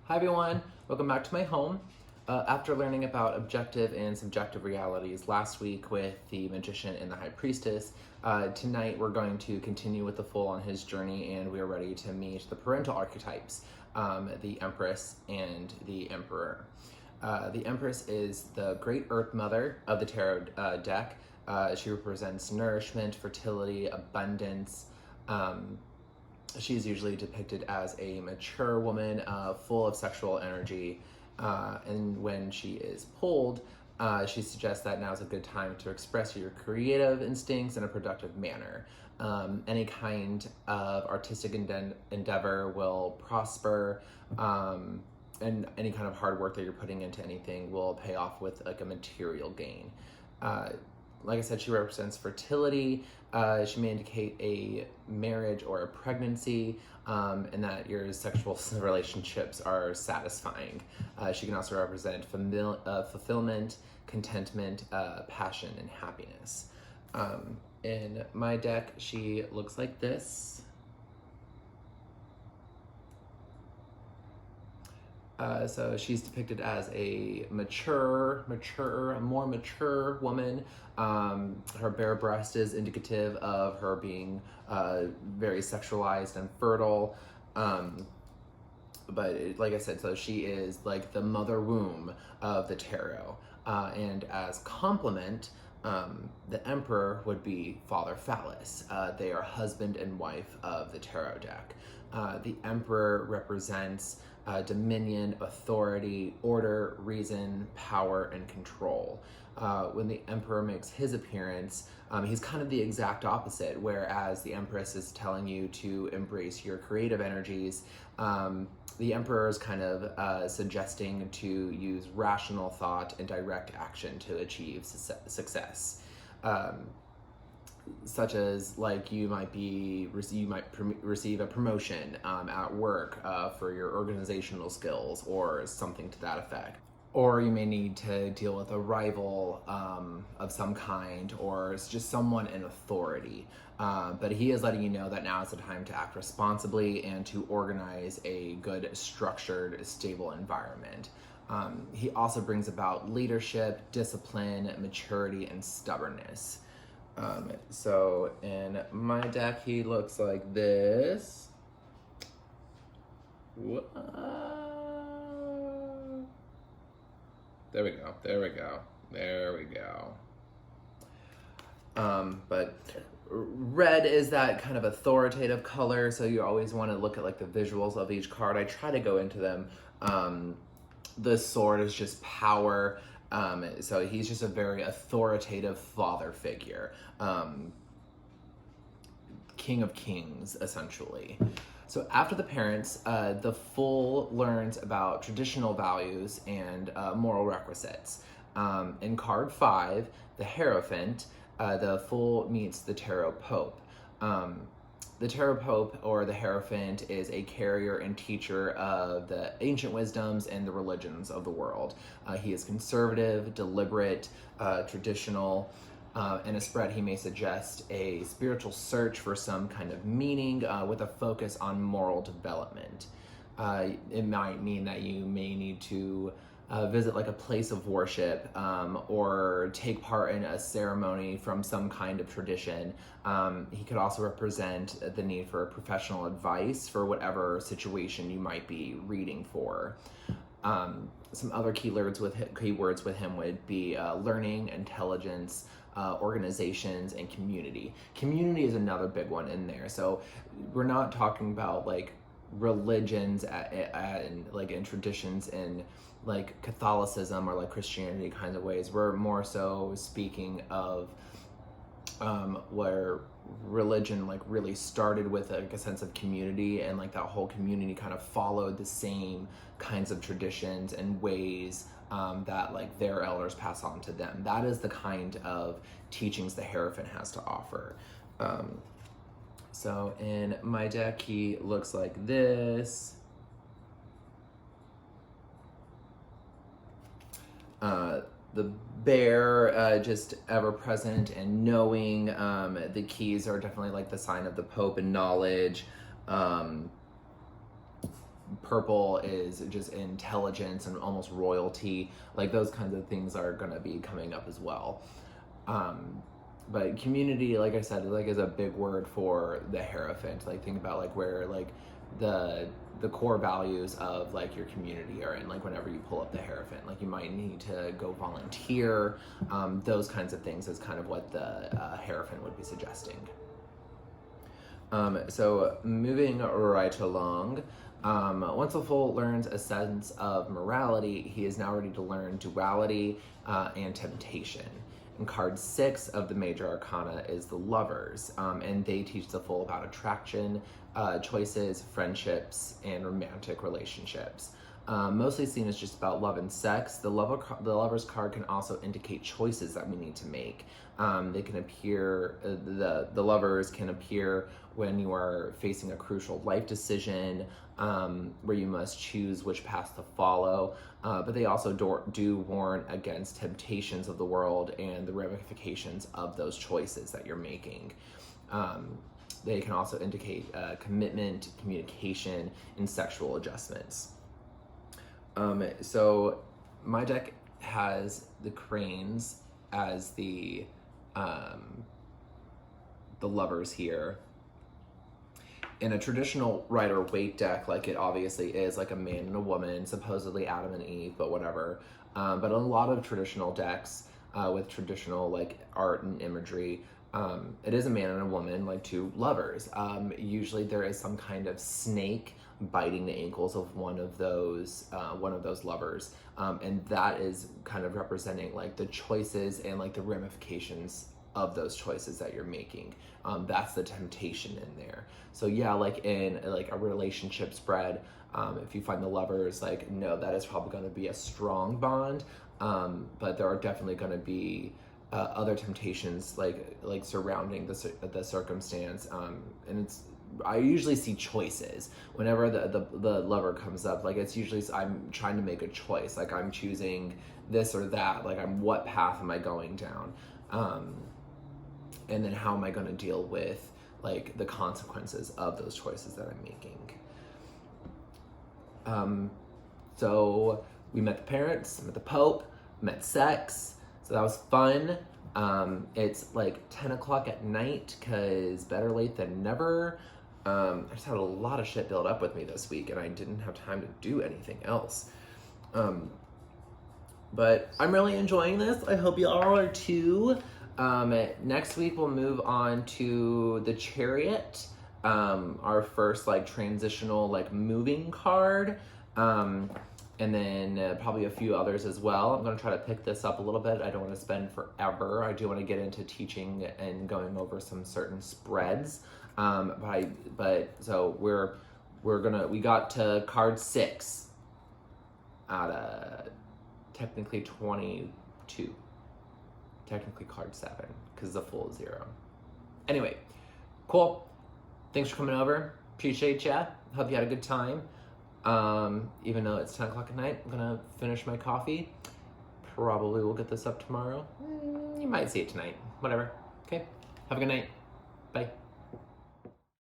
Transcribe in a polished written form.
Hi everyone, welcome back to my home. After learning about objective and subjective realities last week with the Magician and the High Priestess, tonight we're going to continue with the Fool on his journey, and we are ready to meet the parental archetypes, the Empress and the Emperor. The Empress is the great Earth Mother of the Tarot deck. She represents nourishment, fertility, abundance. She's usually depicted as a mature woman, full of sexual energy, and when she is pulled, she suggests that now is a good time to express your creative instincts in a productive manner. Any kind of artistic endeavor will prosper, and any kind of hard work that you're putting into anything will pay off with like a material gain. Like I said, she represents fertility. She may indicate a marriage or a pregnancy, and that your sexual relationships are satisfying. She can also represent fulfillment, contentment, passion, and happiness. In my deck, she looks like this. So she's depicted as a more mature woman. Her bare breast is indicative of her being very sexualized and fertile. But like I said, so she is like the mother womb of the tarot. And as complement, the Emperor would be Father Phallus. They are husband and wife of the tarot deck. The Emperor represents dominion, authority, order, reason, power, and control. When the Emperor makes his appearance, he's kind of the exact opposite, whereas the Empress is telling you to embrace your creative energies. The Emperor is kind of suggesting to use rational thought and direct action to achieve success. Such as like you might receive a promotion at work for your organizational skills or something to that effect. Or you may need to deal with a rival of some kind, or it's just someone in authority. But he is letting you know that now is the time to act responsibly and to organize a good, structured, stable environment. He also brings about leadership, discipline, maturity, and stubbornness. So in my deck, he looks like this. There we go. But red is that kind of authoritative color, so you always want to look at like the visuals of each card. I try to go into them. The sword is just power. So he's just a very authoritative father figure. King of Kings, essentially. So after the parents, the Fool learns about traditional values and moral requisites. In card 5, the Hierophant, the Fool meets the Tarot Pope. The Tarot Pope, or the Hierophant, is a carrier and teacher of the ancient wisdoms and the religions of the world. He is conservative, deliberate, traditional. In a spread, he may suggest a spiritual search for some kind of meaning with a focus on moral development. It might mean that you may need to visit like a place of worship or take part in a ceremony from some kind of tradition. He could also represent the need for professional advice for whatever situation you might be reading for. Some other keywords with him would be learning, intelligence, organizations, and community. Community is another big one in there. So we're not talking about like religions in traditions in like Catholicism or like Christianity kinds of ways. We're more so speaking of where religion like really started with like a sense of community, and like that whole community kind of followed the same kinds of traditions and ways that like their elders pass on to them. That is the kind of teachings the Hierophant has to offer. So in my deck, he looks like this. The bear, just ever present and knowing. The keys are definitely like the sign of the Pope and knowledge. Purple is just intelligence and almost royalty. Like those kinds of things are gonna be coming up as well. But community, like I said, like is a big word for the Hierophant. Like think about like where like the core values of like your community are in. Like whenever you pull up the Hierophant, like you might need to go volunteer. Those kinds of things is kind of what the Hierophant would be suggesting. So moving right along, once a fool learns a sense of morality, he is now ready to learn duality and temptation. And card 6 of the major arcana is the Lovers, and they teach the fool about attraction, choices, friendships, and romantic relationships. Mostly seen as just about love and sex. The Lovers card can also indicate choices that we need to make. They can appear, the Lovers can appear when you are facing a crucial life decision, where you must choose which path to follow. But they also do warn against temptations of the world and the ramifications of those choices that you're making. They can also indicate commitment, communication, and sexual adjustments. So my deck has the cranes as the Lovers here. In a traditional Rider-Waite deck, like it obviously is like a man and a woman, supposedly Adam and Eve, but whatever. But a lot of traditional decks with traditional like art and imagery, it is a man and a woman, like two lovers. Usually there is some kind of snake biting the ankles of one of those lovers, and that is kind of representing like the choices and like the ramifications of those choices that you're making. That's the temptation in there. So yeah, like in like a relationship spread, if you find the Lovers, like no, that is probably going to be a strong bond, but there are definitely going to be other temptations like surrounding the circumstance, and it's, I usually see choices whenever the Lover comes up. Like it's usually I'm trying to make a choice, like I'm choosing this or that, like what path am I going down, and then how am I going to deal with like the consequences of those choices that I'm making. So we met the parents, met the Pope, met sex, so that was fun. It's like 10 o'clock at night because better late than never. I just had a lot of shit build up with me this week and I didn't have time to do anything else. But I'm really enjoying this. I hope you all are too. Next week we'll move on to the Chariot, our first like transitional like moving card, and then probably a few others as well. I'm going to try to pick this up a little bit. I don't want to spend forever. I do want to get into teaching and going over some certain spreads, but so we got to card 6 out of technically 22. Technically card 7, because the Fool is 0. Anyway, cool. Thanks for coming over. Appreciate ya. Hope you had a good time. Even though it's 10 o'clock at night, I'm gonna finish my coffee. Probably will get this up tomorrow. You might see it tonight. Whatever. Okay. Have a good night. Bye.